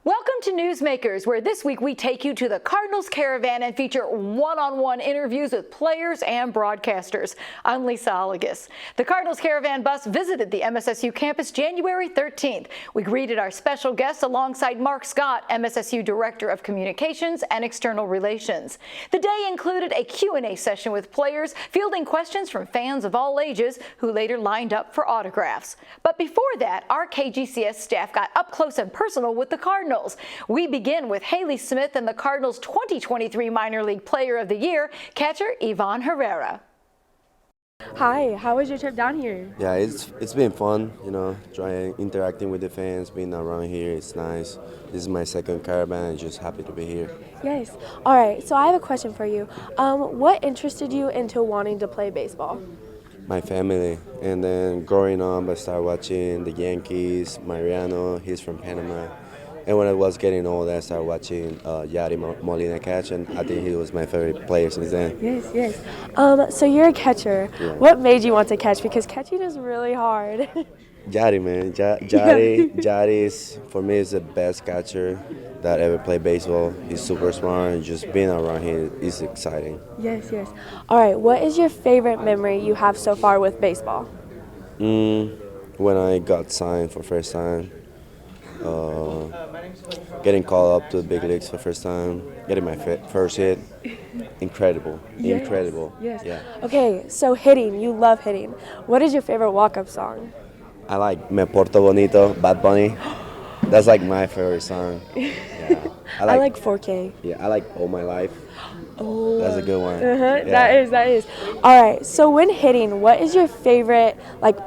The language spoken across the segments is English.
Welcome to Newsmakers, where this week we take you to the Cardinals Caravan and feature one-on-one interviews with players and broadcasters. I'm Lisa Oligas. The Cardinals Caravan bus visited the MSSU campus January 13th. We greeted our special guest alongside Mark Scott, MSSU Director of Communications and External Relations. The day included a Q&A session with players, fielding questions from fans of all ages who later lined up for autographs. But before that, our KGCS staff got up close and personal with the Cardinals. We begin with Haley Smith and the Cardinals' 2023 Minor League Player of the Year, catcher Ivan Herrera. Hi, how was your trip down here? Yeah, it's been fun, interacting with the fans, being around here, it's nice. This is my second Caravan, and just happy to be here. Yes. All right, so I have a question for you. What interested you into wanting to play baseball? My family, and then growing up, I started watching the Yankees, Mariano, he's from Panama. And when I was getting old, I started watching Yari Molina catch, and I think he was my favorite player since then. Yes. So you're a catcher. Yeah. What made you want to catch? Because catching is really hard. Yari, man. Yari is, for me, is the best catcher that ever played baseball. He's super smart, and just being around him is exciting. Yes. All right, what is your favorite memory you have so far with baseball? When I got signed for first time. Getting called up to the big leagues for the first time, getting my first hit, incredible. Yes. Yeah. Okay, so hitting, you love hitting. What is your favorite walk-up song? I like Me Porto Bonito, Bad Bunny. That's like my favorite song. Yeah. I like 4K. Yeah, I like All My Life. Oh, that's a good one. Yeah. That is. All right, so when hitting, what is your favorite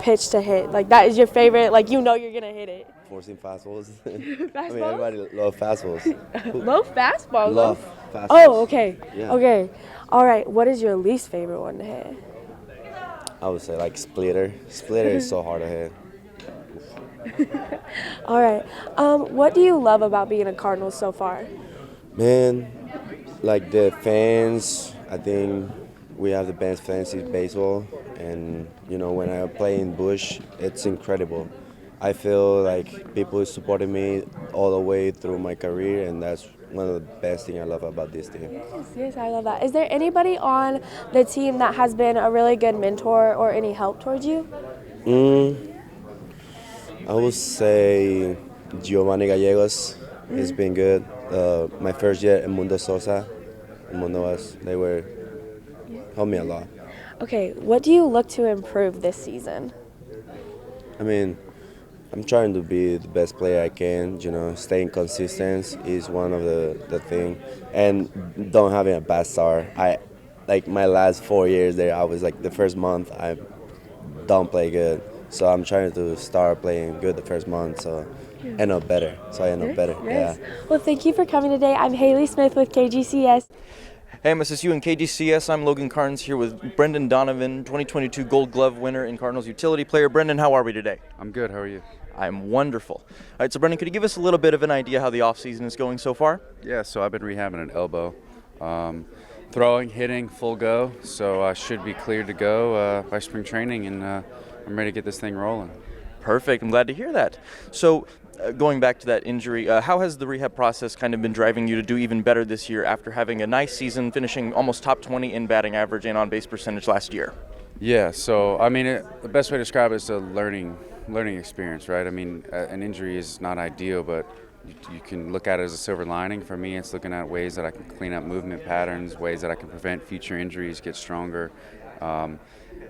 pitch to hit? That is your favorite, you're gonna hit it. Forcing fastballs. Fastballs? I mean, everybody loves fastballs. Low fastballs? Love fastballs. Oh, okay. Yeah. Okay. All right, what is your least favorite one to hit? I would say splitter. Splitter is so hard to hit. All right. What do you love about being a Cardinal so far? Man, the fans, I think we have the best fans in baseball. And, when I play in Busch, it's incredible. I feel like people supported me all the way through my career, and that's one of the best things I love about this team. Yes, I love that. Is there anybody on the team that has been a really good mentor or any help towards you? I would say Giovanni Gallegos has been good. My first year, Mundo Sosa, they were helped me a lot. Okay, what do you look to improve this season? I mean, I'm trying to be the best player I can. Staying consistent is one of the thing, and don't having a bad start. My last 4 years there, I was the first month I don't play good, so I'm trying to start playing good the first month, so end up better. Yes. Yeah. Well, thank you for coming today. I'm Haley Smith with KGCS. Hey, MSSU and KGCS. I'm Logan Carnes here with Brendan Donovan, 2022 Gold Glove winner and Cardinals utility player. Brendan, how are we today? I'm good. How are you? I'm wonderful. All right, so Brendan, could you give us a little bit of an idea how the offseason is going so far? Yeah, so I've been rehabbing an elbow. Throwing, hitting, full go. So I should be cleared to go by spring training, and I'm ready to get this thing rolling. Perfect. I'm glad to hear that. So going back to that injury, how has the rehab process kind of been driving you to do even better this year after having a nice season, finishing almost top 20 in batting average and on-base percentage last year? Yeah, so, the best way to describe it is a learning experience, right? An injury is not ideal, but you can look at it as a silver lining. For me, it's looking at ways that I can clean up movement patterns, ways that I can prevent future injuries, get stronger, and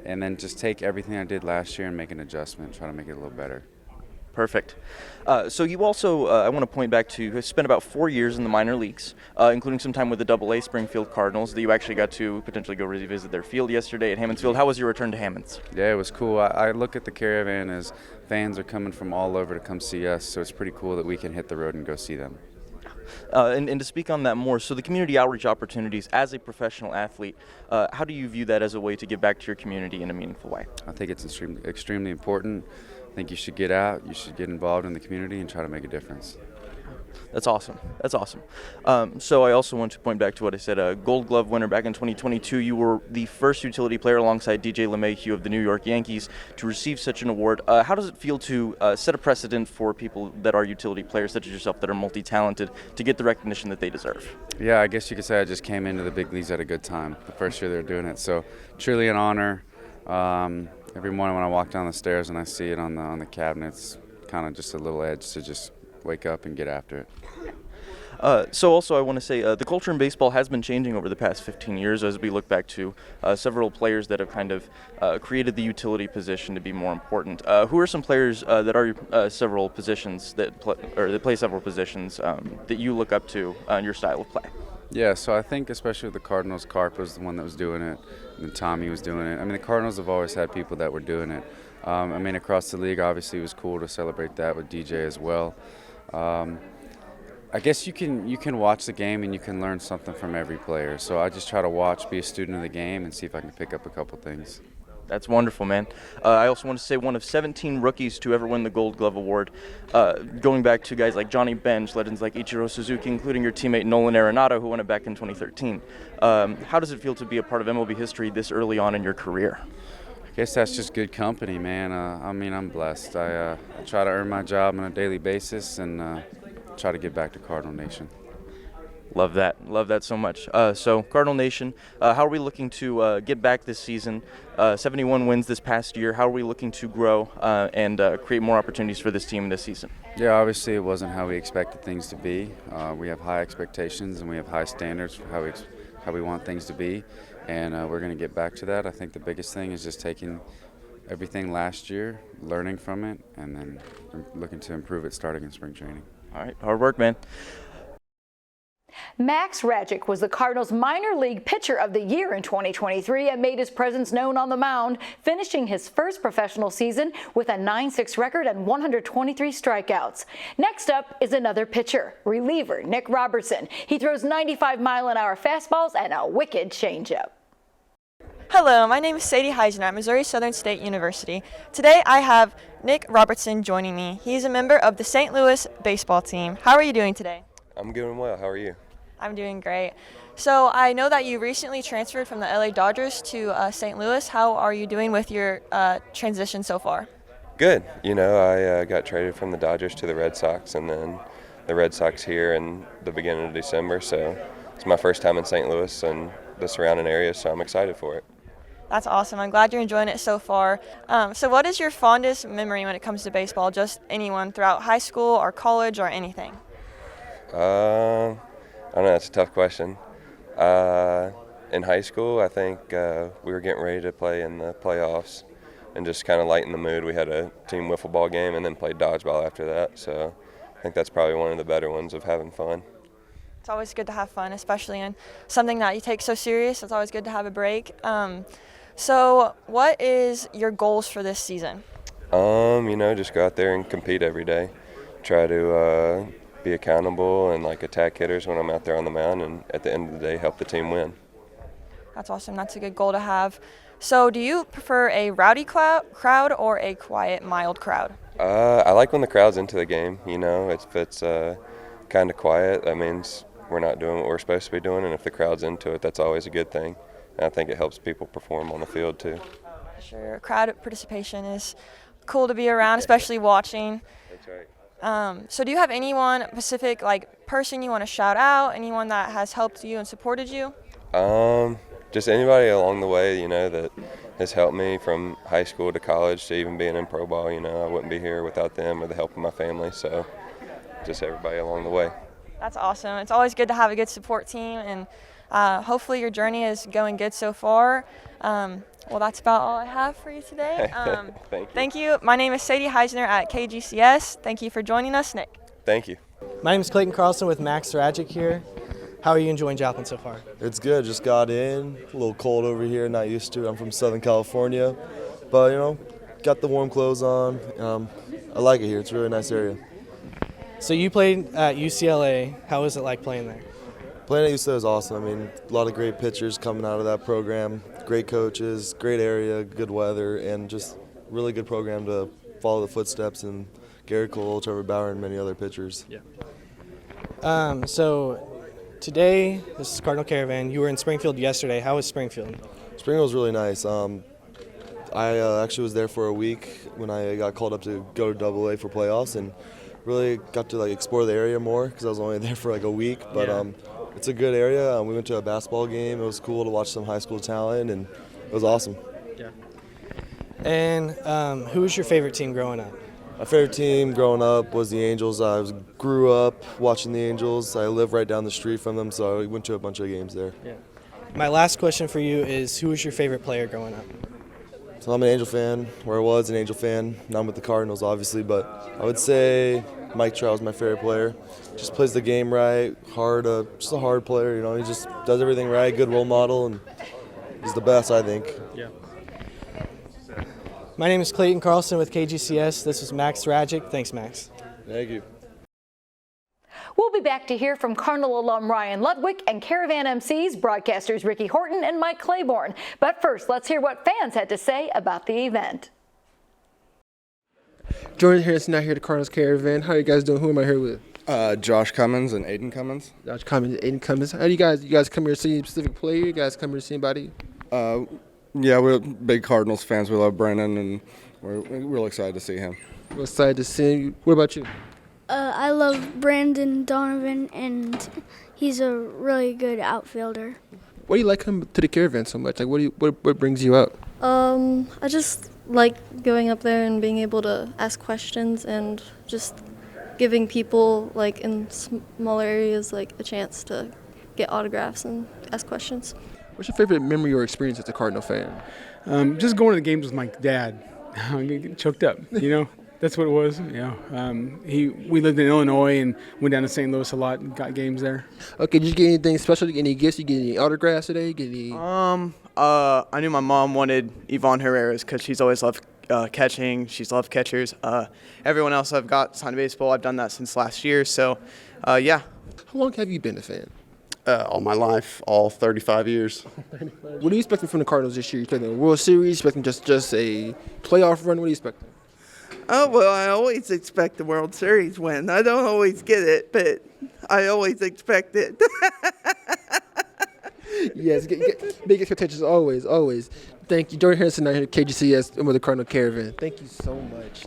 then just take everything I did last year and make an adjustment, try to make it a little better. Perfect. So you also, I want to point back to, you spent about 4 years in the minor leagues, including some time with the AA Springfield Cardinals, that you actually got to potentially go revisit their field yesterday at Hammonds Field. How was your return to Hammonds? Yeah, it was cool. I look at the Caravan as fans are coming from all over to come see us, so it's pretty cool that we can hit the road and go see them. And to speak on that more, so the community outreach opportunities as a professional athlete, how do you view that as a way to give back to your community in a meaningful way? I think it's extremely important. I think you should get out, you should get involved in the community and try to make a difference. That's awesome. That's awesome. So I also want to point back to what I said. Gold Glove winner back in 2022. You were the first utility player alongside DJ LeMahieu of the New York Yankees to receive such an award. How does it feel to set a precedent for people that are utility players such as yourself that are multi-talented to get the recognition that they deserve? Yeah, I guess you could say I just came into the big leagues at a good time, the first year they were doing it. So truly an honor. Every morning when I walk down the stairs and I see it on the cabinets, kind of just a little edge to just wake up and get after it. So also I want to say the culture in baseball has been changing over the past 15 years as we look back to several players that have kind of created the utility position to be more important. Who are some players that are several positions that play several positions that you look up to in your style of play? Yeah, so I think especially with the Cardinals, Carp was the one that was doing it, and Tommy was doing it. I mean, the Cardinals have always had people that were doing it. I mean, across the league, obviously, it was cool to celebrate that with DJ as well. I guess you can watch the game and you can learn something from every player. So I just try to watch, be a student of the game, and see if I can pick up a couple things. That's wonderful, man. I also want to say one of 17 rookies to ever win the Gold Glove Award, going back to guys like Johnny Bench, legends like Ichiro Suzuki, including your teammate Nolan Arenado, who won it back in 2013. How does it feel to be a part of MLB history this early on in your career? I guess that's just good company, man. I mean, I'm blessed. I try to earn my job on a daily basis and try to get back to Cardinal Nation. Love that so much. So Cardinal Nation, how are we looking to get back this season? 71 wins this past year. How are we looking to grow and create more opportunities for this team this season? Yeah, obviously it wasn't how we expected things to be. We have high expectations and we have high standards for how we want things to be, and we're going to get back to that. I think the biggest thing is just taking everything last year, learning from it, and then looking to improve it starting in spring training. All right, hard work, man. Max Rajic was the Cardinals' minor league pitcher of the year in 2023 and made his presence known on the mound, finishing his first professional season with a 9-6 record and 123 strikeouts. Next up is another pitcher, reliever Nick Robertson. He throws 95-mile-an-hour fastballs and a wicked changeup. Hello, my name is Sadie Heisner at Missouri Southern State University. Today I have Nick Robertson joining me. He is a member of the St. Louis baseball team. How are you doing today? I'm doing well. How are you? I'm doing great. So I know that you recently transferred from the LA Dodgers to St. Louis. How are you doing with your transition so far? Good. You know, I got traded from the Dodgers to the Red Sox, and then the Red Sox here in the beginning of December. So it's my first time in St. Louis and the surrounding area, so I'm excited for it. That's awesome. I'm glad you're enjoying it so far. So what is your fondest memory when it comes to baseball? Just anyone throughout high school or college or anything? I don't know, that's a tough question. In high school, I think we were getting ready to play in the playoffs and just kind of lighten the mood. We had a team wiffle ball game and then played dodgeball after that. So I think that's probably one of the better ones of having fun. It's always good to have fun, especially in something that you take so serious. It's always good to have a break. So what is your goals for this season? You know, just go out there and compete every day. Try to be accountable and attack hitters when I'm out there on the mound, and at the end of the day help the team win. That's awesome. That's a good goal to have. So do you prefer a rowdy crowd or a quiet, mild crowd? I like when the crowd's into the game. You know, if it's kind of quiet, that means we're not doing what we're supposed to be doing, and if the crowd's into it, that's always a good thing. And I think it helps people perform on the field too. Sure. Crowd participation is cool to be around, especially watching. That's right. So do you have anyone specific, person you want to shout out, anyone that has helped you and supported you? Just anybody along the way, you know, that has helped me from high school to college to even being in pro ball. You know, I wouldn't be here without them or the help of my family. So just everybody along the way. That's awesome. It's always good to have a good support team, and hopefully your journey is going good so far. Well, that's about all I have for you today. Thank you. My name is Sadie Heisner at KGCS. Thank you for joining us, Nick. Thank you. My name is Clayton Carlson with Max Rajic here. How are you enjoying Joplin so far? It's good. Just got in. A little cold over here. Not used to it. I'm from Southern California. But, you know, got the warm clothes on. I like it here. It's a really nice area. So you played at UCLA. How was it like playing there? Playing at UCLA was awesome. I mean, a lot of great pitchers coming out of that program. Great coaches, great area, good weather, and just really good program to follow the footsteps in Garrett Cole, Trevor Bauer, and many other pitchers. Yeah. So today, this is Cardinal Caravan. You were in Springfield yesterday. How was Springfield? Springfield was really nice. I actually was there for a week when I got called up to go to AA for playoffs, and really got to explore the area more because I was only there for a week. But it's a good area. We went to a basketball game. It was cool to watch some high school talent, and it was awesome. Yeah. And who was your favorite team growing up? My favorite team growing up was the Angels. Grew up watching the Angels. I live right down the street from them, so I went to a bunch of games there. Yeah. My last question for you is, who was your favorite player growing up? So I'm an Angel fan, or I was an Angel fan. Now I'm with the Cardinals, obviously, but I would say Mike Trout was my favorite player. Just plays the game right, just a hard player. He just does everything right, good role model, and he's the best, I think. Yeah. My name is Clayton Carlson with KGCS. This is Max Rajic. Thanks, Max. Thank you. We'll be back to hear from Cardinal alum Ryan Ludwig and Caravan MCs, broadcasters Ricky Horton and Mike Claiborne. But first, let's hear what fans had to say about the event. Jordan Harrison out here at the Cardinals Caravan. How are you guys doing? Who am I here with? Josh Cummins and Aiden Cummins. Josh Cummins, Aiden Cummins. How do you guys come here to see a specific player? You guys come here to see anybody? Yeah, we're big Cardinals fans. We love Brennan, and we're real excited to see him. We're excited to see you. What about you? I love Brandon Donovan, and he's a really good outfielder. Why do you like coming to the Caravan so much? What brings you out? I just like going up there and being able to ask questions and just giving people in smaller areas a chance to get autographs and ask questions. What's your favorite memory or experience as a Cardinal fan? Just going to the games with my dad. Getting choked up, That's what it was. We lived in Illinois and went down to St. Louis a lot and got games there. Okay, did you get anything special? Did you get any gifts? Did you get any autographs today? I knew my mom wanted Yvonne Herrera's because she's always loved catching. She's loved catchers. Everyone else I've got signed baseball. I've done that since last year. So, yeah. How long have you been a fan? All my life, all 35 years. What are you expecting from the Cardinals this year? You expecting a World Series? Expecting just a playoff run? What are you expecting? Oh, well, I always expect the World Series win. I don't always get it, but I always expect it. Yes, big expectations always. Thank you. Jordan Harrison out here at KGCS and with the Cardinal Caravan. Thank you so much.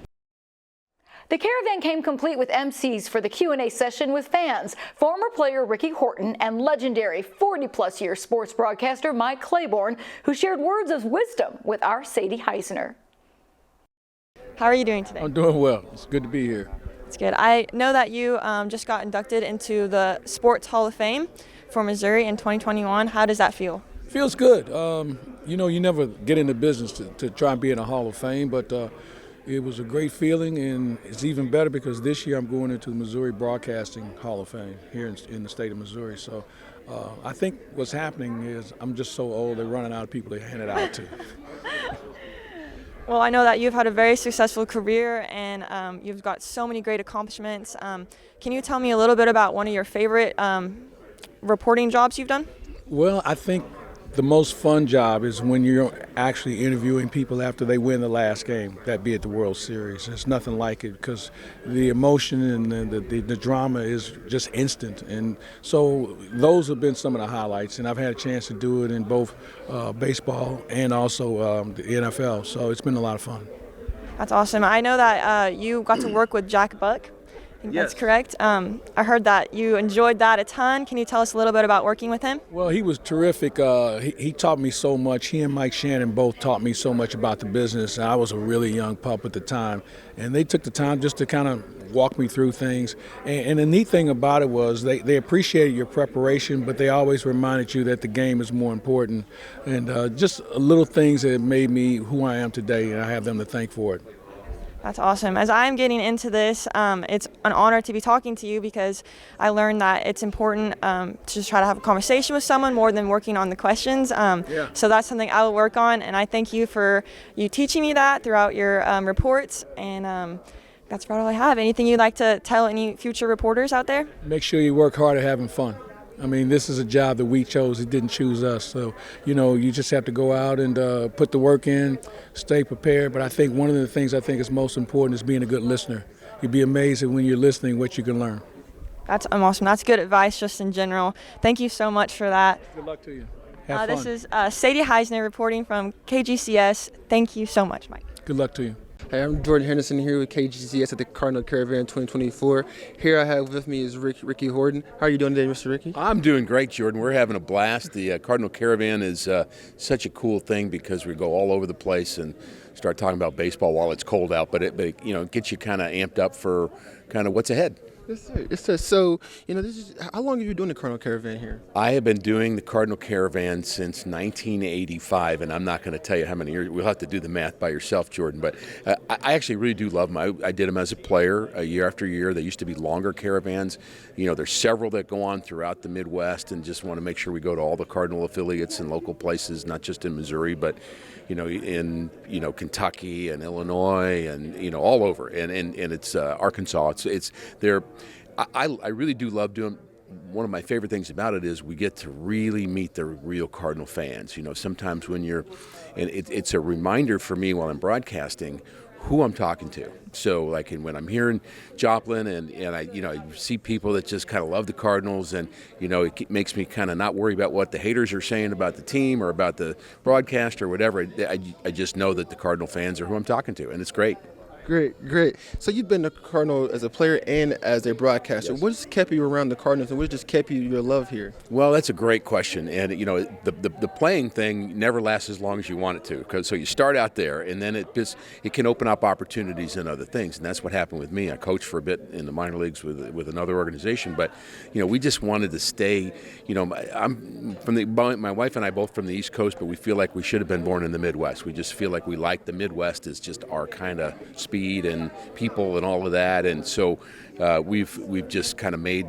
The Caravan came complete with MCs for the Q&A session with fans, former player Ricky Horton and legendary 40-plus year sports broadcaster Mike Claiborne, who shared words of wisdom with our Sadie Heisner. How are you doing today? I'm doing well. It's good to be here. It's good. I know that you just got inducted into the Sports Hall of Fame for Missouri in 2021. How does that feel? Feels good. You never get in the business to try and be in a Hall of Fame, but it was a great feeling, and it's even better because this year I'm going into the Missouri Broadcasting Hall of Fame here in the state of Missouri. So I think what's happening is I'm just so old, they're running out of people to hand it out to. Well, I know that you've had a very successful career and you've got so many great accomplishments. Can you tell me a little bit about one of your favorite reporting jobs you've done? Well, I think the most fun job is when you're actually interviewing people after they win the last game, that be at the World Series. There's nothing like it because the emotion and the drama is just instant. And so those have been some of the highlights. And I've had a chance to do it in both baseball and also the NFL. So it's been a lot of fun. That's awesome. I know that you got to work with Jack Buck. I think that's correct. I heard that you enjoyed that a ton. Can you tell us a little bit about working with him? Well, he was terrific. He taught me so much. He and Mike Shannon both taught me so much about the business. I was a really young pup at the time, and they took the time just to kind of walk me through things. And the neat thing about it was they appreciated your preparation, but they always reminded you that the game is more important. And just little things that made me who I am today, and I have them to thank for it. That's awesome. As I'm getting into this, it's an honor to be talking to you because I learned that it's important to just try to have a conversation with someone more than working on the questions. So that's something I will work on, and I thank you for you teaching me that throughout your reports. And that's about all I have. Anything you'd like to tell any future reporters out there? Make sure you work hard at having fun. I mean, this is a job that we chose. It didn't choose us. So, you just have to go out and put the work in, stay prepared. But I think one of the things I think is most important is being a good listener. You'd be amazed at when you're listening what you can learn. That's awesome. That's good advice just in general. Thank you so much for that. Good luck to you. Have fun. This is Sadie Heisner reporting from KGCS. Thank you so much, Mike. Good luck to you. Hey, I'm Jordan Henderson here with KGCS at the Cardinal Caravan 2024. Here I have with me is Ricky Horton. How are you doing today, Mr. Ricky? I'm doing great, Jordan. We're having a blast. The Cardinal Caravan is such a cool thing because we go all over the place and start talking about baseball while it's cold out, but it gets you kind of amped up for kind of what's ahead. Yes, sir. Yes, sir. So, this is how long have you been doing the Cardinal Caravan here? I have been doing the Cardinal Caravan since 1985, and I'm not going to tell you how many years. We'll have to do the math by yourself, Jordan. But I actually really do love them. I did them as a player year after year. They used to be longer caravans. There's several that go on throughout the Midwest, and just want to make sure we go to all the Cardinal affiliates and local places, not just in Missouri, but in Kentucky and Illinois and all over, and it's Arkansas. I really do love doing. One of my favorite things about it is we get to really meet the real Cardinal fans. Sometimes when it's a reminder for me while I'm broadcasting who I'm talking to. So like when I'm here in Joplin and I see people that just kind of love the Cardinals, and it makes me kind of not worry about what the haters are saying about the team or about the broadcast or whatever. I just know that the Cardinal fans are who I'm talking to, and it's great. Great. So you've been a Cardinal as a player and as a broadcaster. Yes. What has kept you around the Cardinals, and what just kept you your love here? Well, that's a great question, and the playing thing never lasts as long as you want it to. So you start out there, and then it can open up opportunities and other things, and that's what happened with me. I coached for a bit in the minor leagues with another organization, but we just wanted to stay. I'm from my wife and I both from the East Coast, but we feel like we should have been born in the Midwest. We just feel like we like the Midwest is just our kind of speed and people and all of that, and so we've just kind of made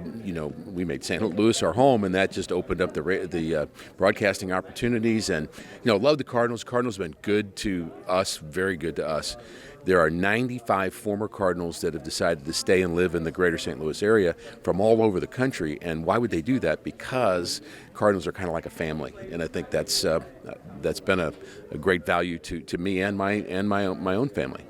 we made St. Louis our home, and that just opened up the broadcasting opportunities, and love the Cardinals. Cardinals have been good to us, very good to us. There are 95 former Cardinals that have decided to stay and live in the greater St. Louis area from all over the country. And why would they do that? Because Cardinals are kind of like a family, and I think that's been a great value to me and my own family.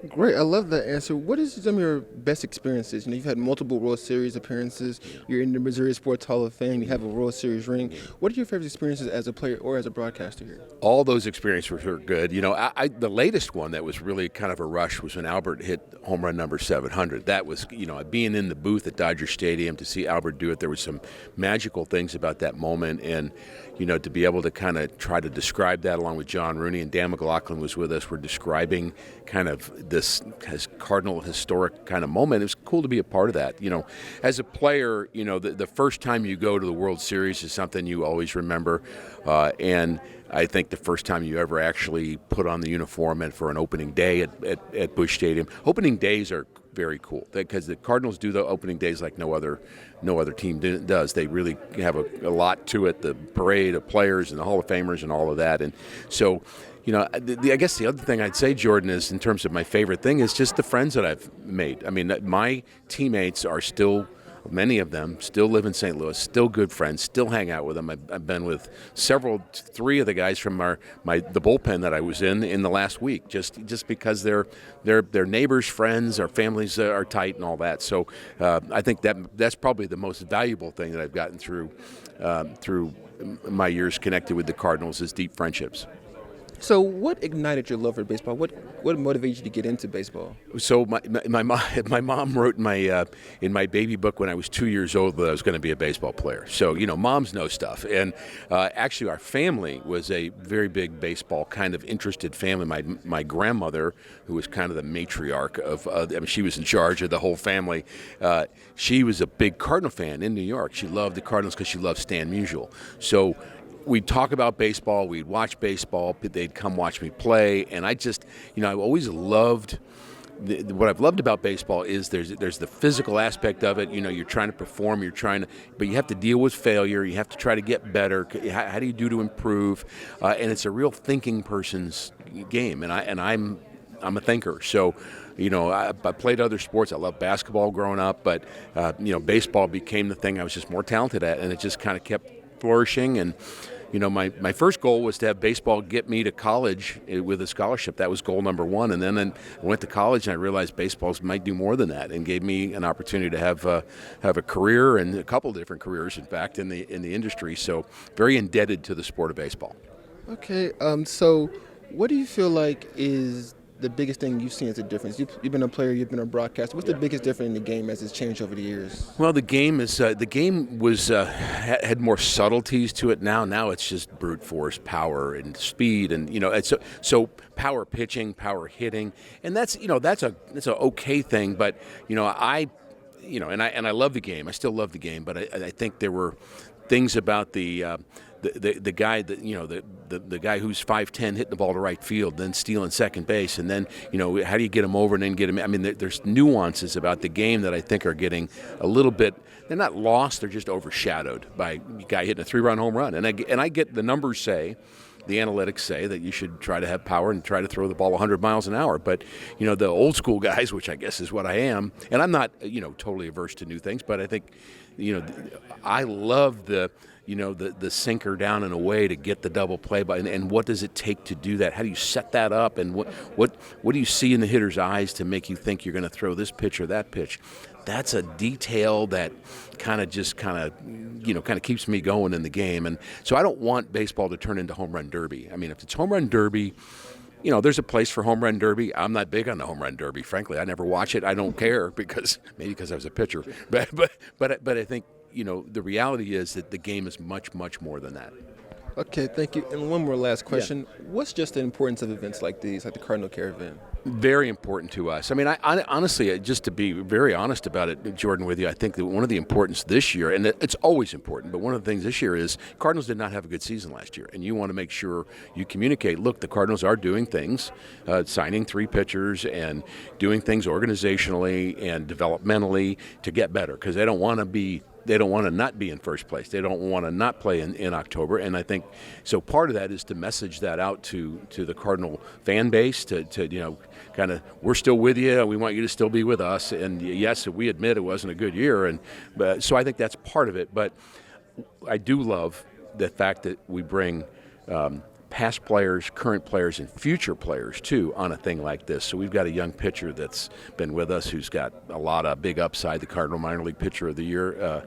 Great, I love that answer. What is some of your best experiences? You've had multiple World Series appearances. You're in the Missouri Sports Hall of Fame. You have a World Series ring. What are your favorite experiences as a player or as a broadcaster here? All those experiences were good. The latest one that was really kind of a rush was when Albert hit home run number 700. That was, being in the booth at Dodger Stadium to see Albert do it. There was some magical things about that moment, and to be able to kind of try to describe that along with John Rooney, and Dan McLaughlin was with us. We're describing kind of this Cardinal historic kind of moment. It was cool to be a part of that. As a player, the first time you go to the World Series is something you always remember, and I think the first time you ever actually put on the uniform and for an opening day at Busch Stadium. Opening days are very cool because the Cardinals do the opening days like no other team does. They really have a lot to it, the parade of players and the Hall of Famers and all of that. And so, I guess the other thing I'd say, Jordan, is in terms of my favorite thing is just the friends that I've made. I mean, my teammates are still, many of them still live in St. Louis, still good friends, still hang out with them. I've been with three of the guys from the bullpen that I was in the last week, just because they're neighbors, friends, our families are tight and all that. So I think that's probably the most valuable thing that I've gotten through my years connected with the Cardinals is deep friendships. So what ignited your love for baseball? What motivated you to get into baseball? So my mom wrote in my baby book when I was 2 years old that I was going to be a baseball player. So moms know stuff, and actually our family was a very big baseball kind of interested family. My grandmother, who was kind of the matriarch of, she was in charge of the whole family. She was a big Cardinal fan in New York. She loved the Cardinals because she loved Stan Musial. So we'd talk about baseball, we'd watch baseball, they'd come watch me play, and I just, I've always loved, what I've loved about baseball is there's the physical aspect of it. You're trying to perform, but you have to deal with failure, you have to try to get better. How do you do to improve? And it's a real thinking person's game, and I'm a thinker, so I played other sports. I loved basketball growing up, but baseball became the thing I was just more talented at, and it just kind of kept flourishing. And my first goal was to have baseball get me to college with a scholarship. That was goal number one. And then I went to college and I realized baseball might do more than that, and gave me an opportunity to have a career, and a couple of different careers, in fact, in the industry. So very indebted to the sport of baseball. Okay, so what do you feel like is the biggest thing you've seen as a difference? You've been a player, you've been a broadcaster. What's the biggest difference in the game as it's changed over the years? Well, the game was had more subtleties to it now. Now it's just brute force, power, and speed, and it's so power pitching, power hitting, and that's an okay thing. But I love the game. I still love the game, but I think there were things about the guy that the guy who's 5'10" hitting the ball to right field, then stealing second base, and then how do you get him over and then get him? I mean, there's nuances about the game that I think are getting a little bit. They're not lost. They're just overshadowed by a guy hitting a 3-run home run. And I get the numbers say. The analytics say that you should try to have power and try to throw the ball 100 miles an hour. But, the old school guys, which I guess is what I am, and I'm not, totally averse to new things, but I think, I love the sinker down in a way to get the double play by, and what does it take to do that? How do you set that up? And what do you see in the hitter's eyes to make you think you're going to throw this pitch or that pitch? That's a detail that kind of keeps me going in the game. And so I don't want baseball to turn into home run derby. I mean, if it's home run derby, there's a place for home run derby. I'm not big on the home run derby, frankly. I never watch it. I don't care because I was a pitcher. But I think the reality is that the game is much, much more than that. Okay, thank you. And one more last question. Yeah. What's just the importance of events like these, like the Cardinal Caravan? Very important to us. I mean, I honestly, just to be very honest about it, Jordan, with you, I think that one of the importance this year, and it's always important, but one of the things this year is Cardinals did not have a good season last year, and you want to make sure you communicate, look, the Cardinals are doing things, signing 3 pitchers and doing things organizationally and developmentally to get better, because they don't want to not be in first place. They don't want to not play in October. And I think so part of that is to message that out to the Cardinal fan base to kind of, we're still with you. We want you to still be with us. And yes, we admit it wasn't a good year. So I think that's part of it. But I do love the fact that we bring past players, current players, and future players, too, on a thing like this. So we've got a young pitcher that's been with us who's got a lot of big upside, the Cardinal Minor League Pitcher of the Year,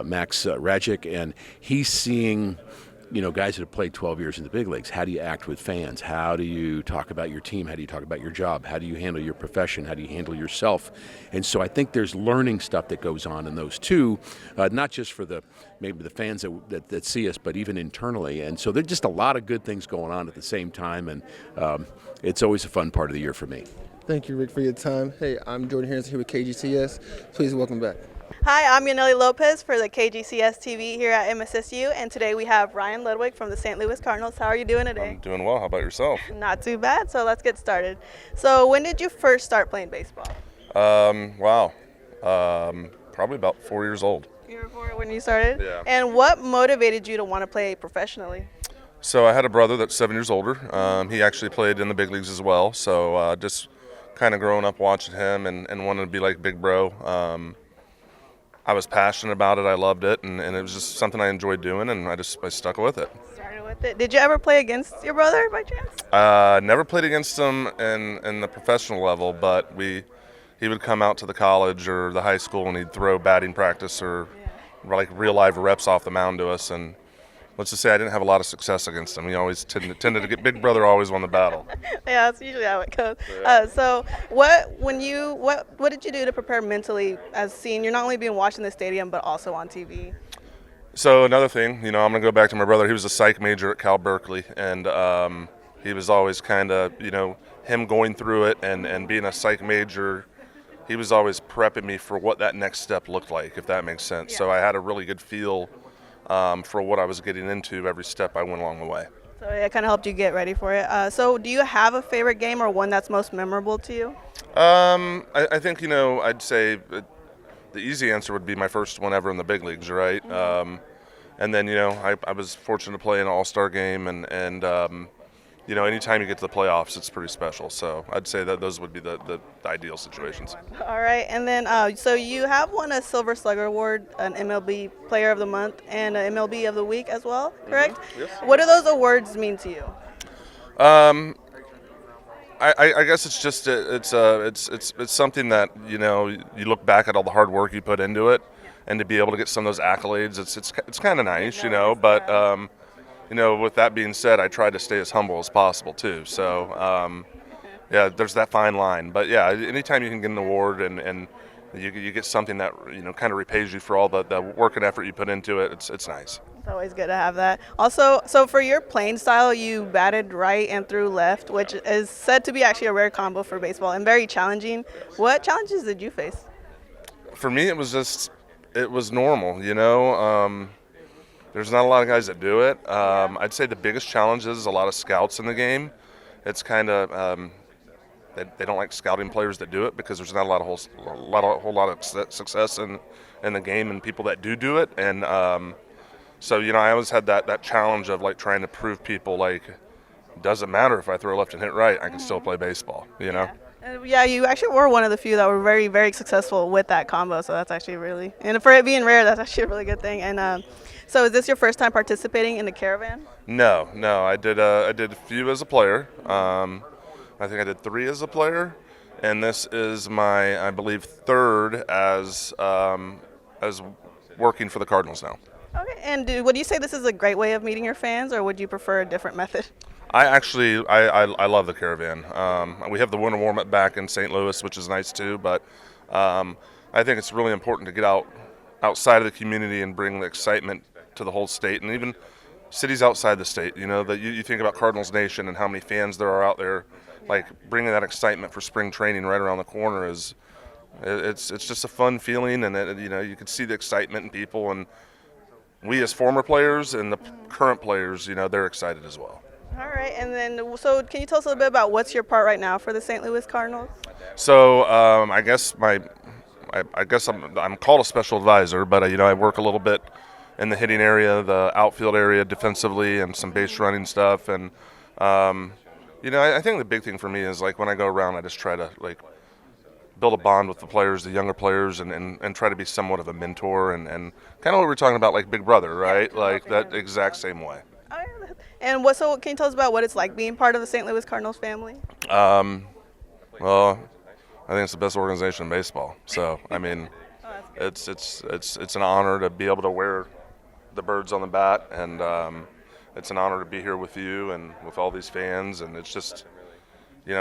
Max Rajic, and he's seeing guys that have played 12 years in the big leagues. How do you act with fans? How do you talk about your team? How do you talk about your job? How do you handle your profession? How do you handle yourself? And so I think there's learning stuff that goes on in those two, not just for maybe the fans that see us, but even internally. And so there's just a lot of good things going on at the same time, and it's always a fun part of the year for me. Thank you, Rick, for your time. Hey, I'm Jordan Harrison here with KGCS. Please welcome back. Hi, I'm Yaneli Lopez for the KGCS TV here at MSSU, and today we have Ryan Ludwig from the St. Louis Cardinals. How are you doing today? I'm doing well. How about yourself? Not too bad, so let's get started. So when did you first start playing baseball? Probably about 4 years old. You were 4 when you started? Yeah. And what motivated you to want to play professionally? So I had a brother that's 7 years older. He actually played in the big leagues as well, so just kind of growing up watching him and wanted to be like Big Bro. I was passionate about it. I loved it, and it was just something I enjoyed doing, and I stuck with it. Started with it. Did you ever play against your brother by chance? Never played against him in the professional level, but he would come out to the college or the high school, and he'd throw batting practice or like real live reps off the mound to us, and let's just say I didn't have a lot of success against him. He always tended to get Big Brother always won the battle. Yeah, that's usually how it goes. Yeah. So what did you do to prepare mentally as seeing you're not only being watched in the stadium but also on TV? So another thing, I'm going to go back to my brother. He was a psych major at Cal Berkeley, and he was always kind of, him going through it and being a psych major, he was always prepping me for what that next step looked like, if that makes sense. Yeah. So I had a really good feel for what I was getting into every step I went along the way. So it kind of helped you get ready for it. So do you have a favorite game or one that's most memorable to you? I think, I'd say the easy answer would be my first one ever in the big leagues, right? Mm-hmm. And then, I was fortunate to play in an all-star game and anytime you get to the playoffs, it's pretty special. So I'd say that those would be the ideal situations. All right, and then so you have won a Silver Slugger Award, an MLB Player of the Month, and an MLB of the Week as well, correct? Yes. What do those awards mean to you? I guess it's just it's something that you look back at all the hard work you put into it, and to be able to get some of those accolades, it's kind of nice, But with that being said, I try to stay as humble as possible too. So yeah, there's that fine line. But yeah, anytime you can get an award and you get something that kind of repays you for all the work and effort you put into it, it's nice. It's always good to have that. Also, so for your playing style, you batted right and threw left, which is said to be actually a rare combo for baseball and very challenging. What challenges did you face? For me, it was normal, There's not a lot of guys that do it. I'd say the biggest challenge is a lot of scouts in the game. It's kind of they don't like scouting players that do it because there's not a whole lot of success in the game and people that do it. And so I always had that challenge of like trying to prove people like it doesn't matter if I throw left and hit right, I can still play baseball. Yeah, you actually were one of the few that were very, very successful with that combo. So that's actually really, and for it being rare, that's actually a really good thing. And so is this your first time participating in the Caravan? No. I did a few as a player. I think I did 3 as a player, and this is my, I believe, 3rd as working for the Cardinals now. Okay, and would you say this is a great way of meeting your fans, or would you prefer a different method? I love the Caravan. We have the winter warm-up back in St. Louis, which is nice too, but I think it's really important to get outside of the community and bring the excitement to the whole state and even cities outside the state. That you think about Cardinals Nation and how many fans there are out there. Like bringing that excitement for spring training right around the corner it's just a fun feeling, and you can see the excitement in people, and we as former players and the current players, they're excited as well. All right, and then so can you tell us a little bit about what's your part right now for the St. Louis Cardinals? So I guess I'm called a special advisor, but I work a little bit in the hitting area, the outfield area, defensively, and some base running stuff, and I think the big thing for me is like when I go around, I just try to like build a bond with the players, the younger players, and try to be somewhat of a mentor and kind of what we were talking about, like Big Brother, right? Like that exact same way. And so can you tell us about what it's like being part of the St. Louis Cardinals family? Well, I think it's the best organization in baseball. So I mean, it's an honor to be able to wear the birds on the bat, and it's an honor to be here with you and with all these fans, and it's just,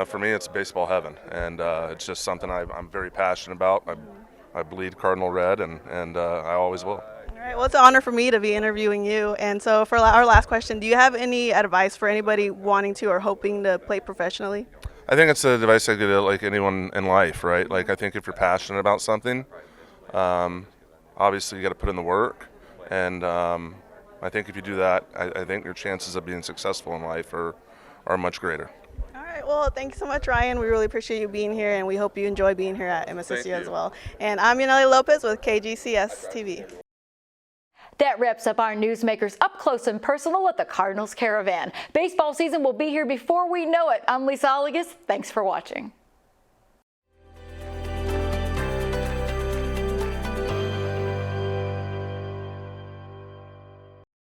for me, it's baseball heaven, and it's just something I'm very passionate about. I bleed Cardinal red, and I always will. All right, well, it's an honor for me to be interviewing you, and so for our last question, do you have any advice for anybody wanting to or hoping to play professionally? I think it's a advice I give like anyone in life, right? Like I think if you're passionate about something, obviously you got to put in the work, and I think if you do that, I think your chances of being successful in life are much greater. All right, well, thank you so much, Ryan. We really appreciate you being here, and we hope you enjoy being here at MSSU as well. And I'm Yaneli Lopez with KGCS TV. That wraps up our Newsmakers Up Close and Personal at the Cardinals Caravan. Baseball season will be here before we know it. I'm Lisa Allegas. Thanks for watching.